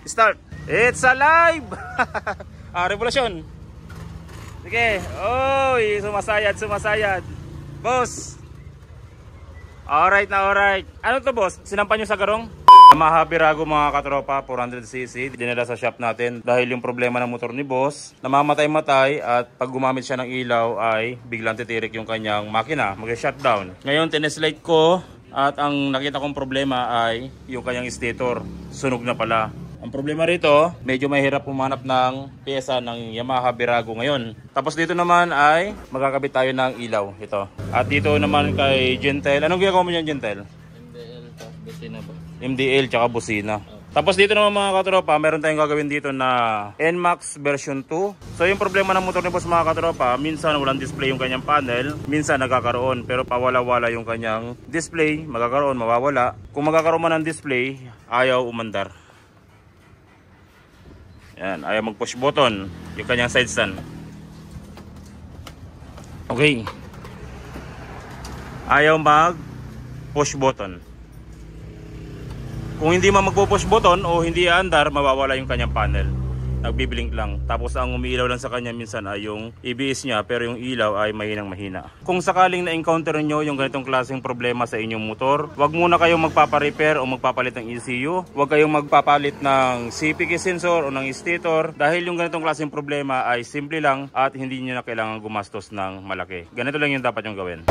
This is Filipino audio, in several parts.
Start. It's alive. Revolusyon. Sige. Oy, sumasayad. Boss. Alright na, alright. Ano to, boss? Sinampan nyo sa garong? Yamaha Virago mga katropa, 400cc. Dinala sa shop natin dahil yung problema ng motor ni boss, namamatay-matay at pag gumamit siya ng ilaw ay biglang titirik yung kanyang makina, mag-shutdown. Ngayon tineslate ko at ang nakita kong problema ay yung kanyang stator. Sunog na pala. Ang problema rito, medyo mahirap pumanap ng pyesa ng Yamaha Virago ngayon. Tapos dito naman ay magkakabit tayo ng ilaw. Ito. At dito naman kay Gentel. Anong ginagawa mo dyan, Gentel? MDL at busina ba? MDL tsaka busina. Tapos dito naman mga katropa, meron tayong gagawin dito na NMAX version 2. So yung problema ng motor ni boss mga katropa, minsan walang display yung kanyang panel, minsan nagkakaroon, pero pawala-wala yung kanyang display, magkakaroon, mawawala. Kung magkakaroon man ng display, ayaw umandar. Yan, ayaw mag-push button yung kanyang side stand. Okay. Ayaw mag-push button. Kung hindi mag-push button o hindi aandar, mawawala yung kanyang panel. Nagbiblink lang. Tapos ang umiilaw lang sa kanya minsan ay yung ABS niya, pero yung ilaw ay mahinang-mahina. Kung sakaling na-encounter nyo yung ganitong klaseng problema sa inyong motor, wag muna kayong magpapa-repair o magpapalit ng ECU. Wag kayong magpapalit ng CPK sensor o ng stator dahil yung ganitong klaseng problema ay simple lang at hindi nyo na kailangan gumastos ng malaki. Ganito lang yung dapat yung gawin.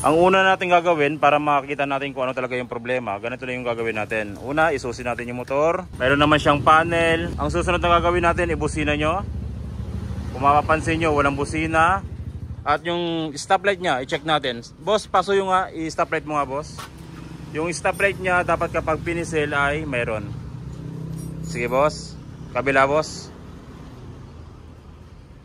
Ang una natin gagawin para makakita natin kung ano talaga yung problema, ganito lang yung gagawin natin. Una, isusin natin yung motor. Mayroon naman siyang panel. Ang susunod na gagawin natin, ibusina nyo. Kung mapapansin nyo, walang busina. At yung stoplight niya, i-check natin. Boss, paso yung i-stoplight mo nga, boss. Yung stoplight niya, dapat kapag pinisil ay mayroon. Sige, boss. Kabila, boss.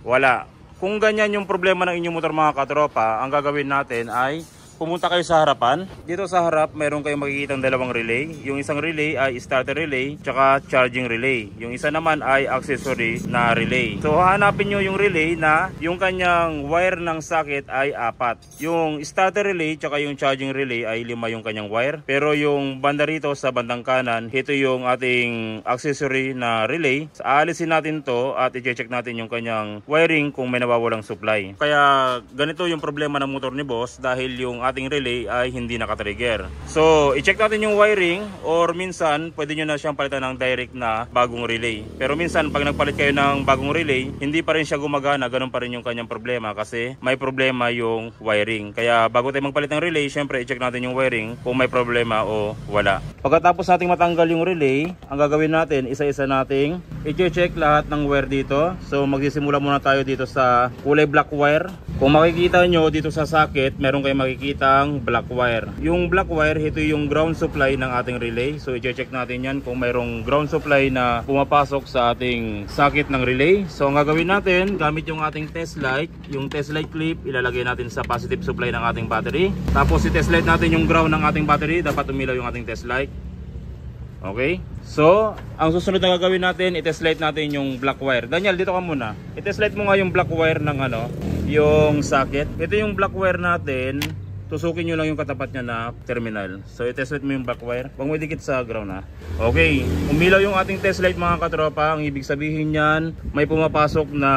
Wala. Kung ganyan yung problema ng inyong motor mga katropa, ang gagawin natin ay pumunta kayo sa harapan. Dito sa harap, mayroon kayong makikitang dalawang relay. Yung isang relay ay starter relay, tsaka charging relay. Yung isa naman ay accessory na relay. So hanapin nyo yung relay na yung kanyang wire ng socket ay 4. Yung starter relay, tsaka yung charging relay ay 5 yung kanyang wire. Pero yung banda rito sa bandang kanan, ito yung ating accessory na relay. So, aalisin natin to at i-check natin yung kanyang wiring kung may nawawalang supply. Kaya ganito yung problema ng motor ni boss dahil yung ating relay ay hindi nakatrigger. So, i-check natin yung wiring or minsan pwede nyo na siyang palitan ng direct na bagong relay. Pero minsan pag nagpalit kayo ng bagong relay, hindi pa rin siya gumagana, ganun pa rin yung kanyang problema kasi may problema yung wiring. Kaya bago tayo magpalit ng relay, syempre i-check natin yung wiring kung may problema o wala. Pagkatapos nating matanggal yung relay, ang gagawin natin, isa-isa nating i-check lahat ng wire dito. So, magsisimula muna tayo dito sa kulay black wire. Kung makikita nyo dito sa socket, meron kayong makikita ang black wire. Yung black wire, ito yung ground supply ng ating relay. So i-check natin yan kung mayroong ground supply na pumapasok sa ating socket ng relay. So ang gagawin natin, gamit yung ating test light, yung test light clip, ilalagay natin sa positive supply ng ating battery. Tapos i-test light natin yung ground ng ating battery, dapat umilaw yung ating test light. Okay? So, ang susunod na gagawin natin, i-test light natin yung black wire. Daniel, dito ka muna. I-test light mo nga yung black wire ng yung socket. Ito yung black wire natin. Tusukin nyo lang yung katapat niya na terminal. So i-test light mo yung black wire. Huwag mo idikit sa ground ha. Okay, umilaw yung ating test light mga katropa. Ang ibig sabihin yan, may pumapasok na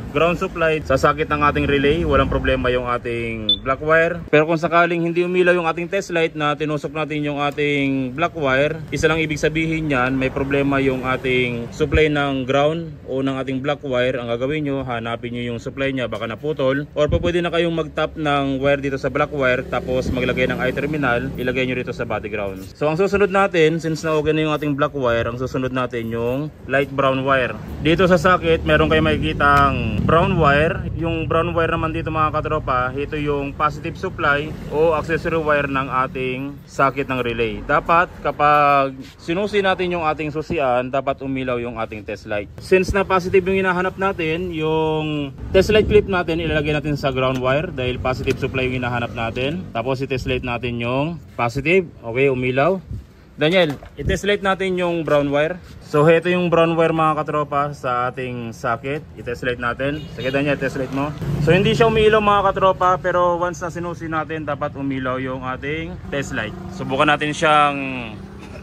ground supply sa socket ng ating relay. Walang problema yung ating black wire. Pero kung sakaling hindi umilaw yung ating test light na tinusok natin yung ating black wire, isa lang ibig sabihin yan, may problema yung ating supply ng ground o ng ating black wire. Ang gagawin nyo, hanapin nyo yung supply nya, baka naputol. Or pwede na kayong mag-tap ng wire dito sa black wire, tapos maglagay ng I-terminal, ilagay nyo rito sa body ground. So ang susunod natin, since na okay na yung ating black wire, ang susunod natin yung light brown wire. Dito sa socket, meron kayo makikitang brown wire. Yung brown wire naman dito mga katropa, ito yung positive supply o accessory wire ng ating socket ng relay. Dapat kapag sinusi natin yung ating susian, dapat umilaw yung ating test light. Since na positive yung hinahanap natin, yung test light clip natin ilalagay natin sa ground wire dahil positive supply yung hinahanap natin. Tapos i-test light natin yung positive. Okay, umilaw. Daniel, i-test light natin yung brown wire. So ito yung brown wire mga katropa sa ating socket. I-test light natin. Sige Daniel, test light mo. So hindi siya umiilaw mga katropa, pero once na sinusi natin dapat umilaw yung ating test light. Subukan natin siyang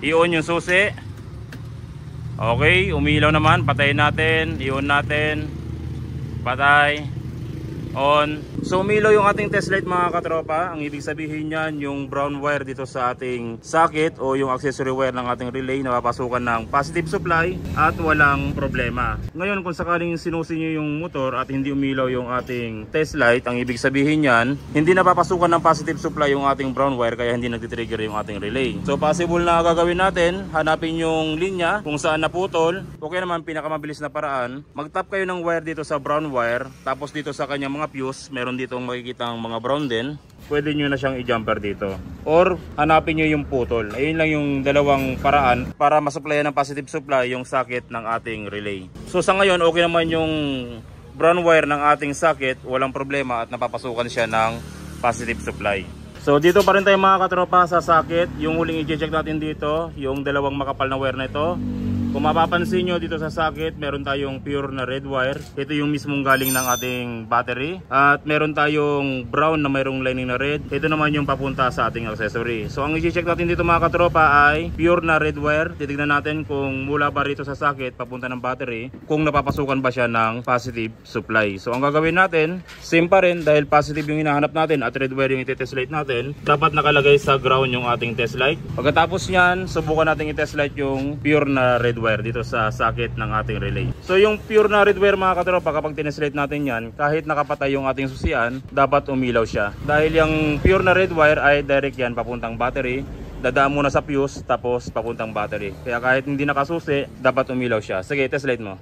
i-on yung susi. Okay, umilaw naman. Patayin natin, i-on natin. Patay, on. So umilaw yung ating test light mga katropa. Ang ibig sabihin niyan, yung brown wire dito sa ating socket o yung accessory wire ng ating relay napapasukan ng positive supply at walang problema. Ngayon kung sakaling sinusi nyo yung motor at hindi umilaw yung ating test light, ang ibig sabihin niyan, hindi napapasukan ng positive supply yung ating brown wire kaya hindi nagtitrigger yung ating relay. So possible na gagawin natin, hanapin yung linya kung saan naputol. Okay naman, pinakamabilis na paraan, mag-tap kayo ng wire dito sa brown wire, tapos dito sa kanyang mga fuse, meron dito makikita ang mga brown din, pwede nyo na siyang i-jumper dito or hanapin nyo yung putol. Ayun lang yung dalawang paraan para masupplyan ng positive supply yung socket ng ating relay. So sa ngayon okay naman yung brown wire ng ating socket, walang problema at napapasukan siya ng positive supply. So dito pa rin tayo mga katropa sa socket. Yung huling i-check natin dito, yung dalawang makapal na wire na ito. Kung mapapansin nyo dito sa socket, meron tayong pure na red wire. Ito yung mismong galing ng ating battery. At meron tayong brown na mayroong lining na red. Ito naman yung papunta sa ating accessory. So ang i-check natin dito mga katropa ay pure na red wire. Titignan natin kung mula pa rito sa socket papunta ng battery, kung napapasukan ba siya ng positive supply. So ang gagawin natin, same pa rin dahil positive yung hinahanap natin at red wire yung i-test light natin. Dapat nakalagay sa ground yung ating test light. Pagkatapos nyan, subukan natin i-test light yung pure na red wire dito sa socket ng ating relay. So yung pure na red wire mga katropa, kapag tineslate natin yan, kahit nakapatay yung ating susian, dapat umilaw siya. Dahil yung pure na red wire ay direct yan papuntang battery, dadaan muna sa fuse tapos papuntang battery. Kaya kahit hindi nakasusi, dapat umilaw siya. Sige, test light mo.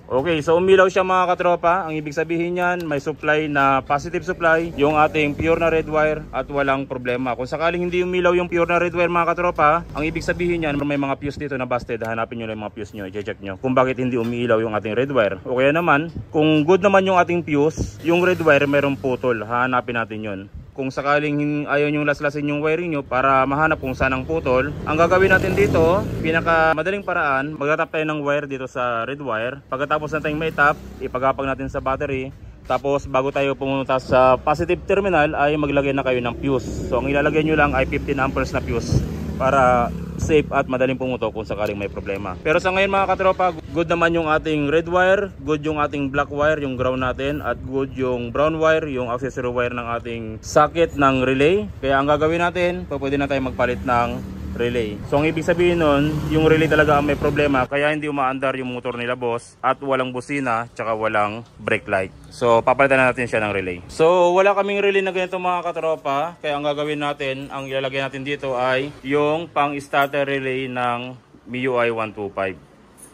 Okay, so umilaw siya mga katropa. Ang ibig sabihin niyan, may supply na positive supply yung ating pure na red wire at walang problema. Kung sakaling hindi umilaw yung pure na red wire mga katropa, ang ibig sabihin niyan, may mga fuse dito na busted. Hanapin nyo lang yung mga fuse nyo, i-check nyo kung bakit hindi umiilaw yung ating red wire. O kaya naman, kung good naman yung ating fuse, yung red wire mayroong putol, hanapin natin yun. Kung sakaling ayaw nyong laslasin yung wiring nyo para mahanap kung saan ang putol, ang gagawin natin dito, pinaka madaling paraan, magtatap tayo ng wire dito sa red wire. Pagkatapos natin may tap, ipagapag natin sa battery. Tapos bago tayo pumunta sa positive terminal ay maglagay na kayo ng fuse. So ang ilalagay nyo lang ay 15 amperes na fuse para safe at madaling pumutok kung sakaling may problema. Pero sa ngayon mga katropa, good naman yung ating red wire, good yung ating black wire, yung ground natin, at good yung brown wire, yung accessory wire ng ating socket ng relay. Kaya ang gagawin natin, pwede na tayo magpalit ng relay. So ang ibig sabihin nun, yung relay talaga ang may problema, kaya hindi umaandar yung motor nila boss, at walang busina, tsaka walang brake light. So papalitan na natin siya ng relay. So wala kaming relay na ganito mga katropa, kaya ang gagawin natin, ang ilalagay natin dito ay yung pang starter relay ng MIUI 125.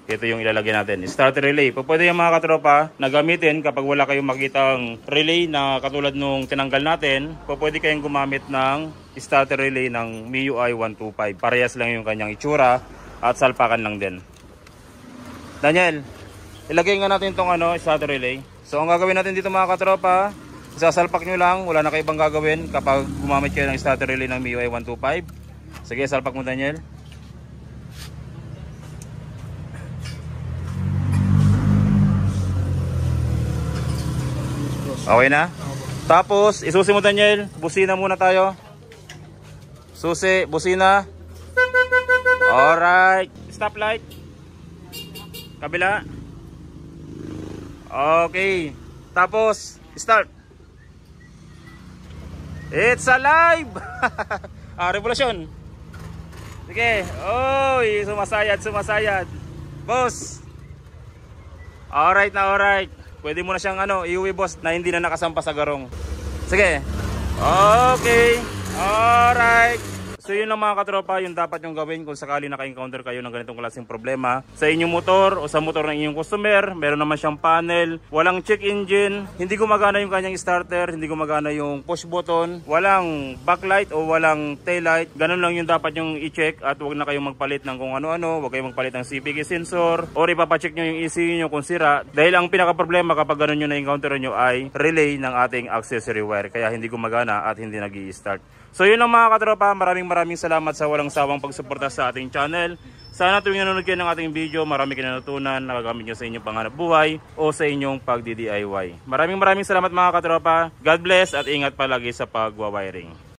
Ito yung ilalagay natin, starter relay. Pwede yung mga katropa na gamitin kapag wala kayong makitang relay na katulad nung tinanggal natin. Pwede kayong gumamit ng starter relay ng MIUI 125. Parehas lang yung kanyang itsura at salpakan lang din. Daniel, ilagay nga natin itong starter relay. So ang gagawin natin dito mga katropa, isasalpak nyo lang, wala na kayo ibang gagawin kapag gumamit kayo ng starter relay ng MIUI 125. Sige, salpak mo Daniel. Okay na? Tapos, isusi mo Daniel. Busina muna tayo. Susi, busina. Alright. Stop light. Kabila. Okay. Tapos, start. It's alive! Revolusyon. Sige. Oy, sumasayad, sumasayad. Boss. Alright na, alright. Pwede mo na siyang iuwi boss na hindi na nakasampa sa garong. Sige. Okay. Alright. So yun lang mga katropa, yung dapat yung gawin kung sakali naka-encounter kayo ng ganitong klaseng problema sa inyong motor o sa motor ng inyong customer. Meron naman siyang panel, walang check engine, hindi gumagana yung kanyang starter, hindi gumagana yung push button, walang backlight o walang taillight. Ganun lang yung dapat yung i-check at huwag na kayong magpalit ng kung ano-ano, huwag kayong magpalit ng CPG sensor or ipapacheck nyo yung ECU nyo kung sira. Dahil ang pinaka-problema kapag ganun yung na-encounter nyo ay relay ng ating accessory wire, kaya hindi gumagana at hindi nag-i-start. So yun lang mga katropa, maraming salamat sa walang sawang pagsuporta sa ating channel. Sana tuwing nanonood kayo ng ating video, marami kayo natutunan, nagagamit nyo sa inyong panghanap buhay o sa inyong pagdi-DIY. Maraming salamat mga katropa. God bless at ingat palagi sa pagwawiring.